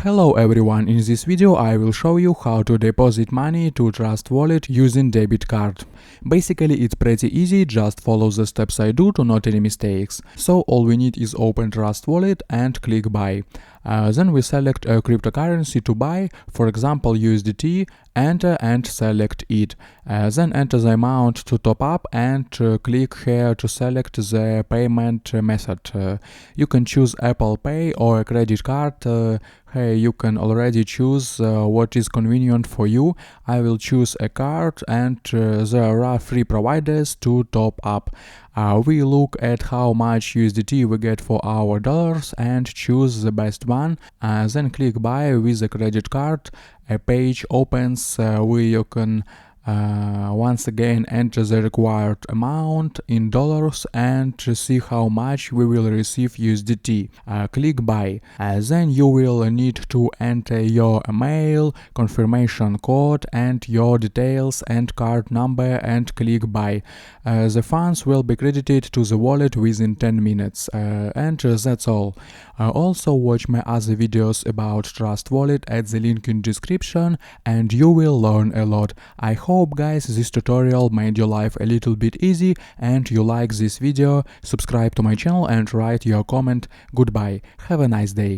Hello everyone, in this video I will show you how to deposit money to Trust Wallet using debit card. Basically it's pretty easy, just follow the steps I do to not any mistakes. So all we need is open Trust Wallet and click buy. Then we select a cryptocurrency to buy, for example USDT, enter and select it. Then enter the amount to top up and click here to select the payment method. You can choose Apple Pay or a credit card. Here you can already choose what is convenient for you. I will choose a card, and there are free providers to top up. We look at how much USDT we get for our dollars and choose the best one. Then click buy with a credit card. A page opens where you can once again enter the required amount in dollars and see how much we will receive USDT. Click buy. Then you will need to enter your email, confirmation code and your details and card number and click buy. The funds will be credited to the wallet within 10 minutes. And that's all. Also watch my other videos about Trust Wallet at the link in description and you will learn a lot. I hope guys this tutorial made your life a little bit easy and you like this video. Subscribe to my channel and write your comment. Goodbye. Have a nice day.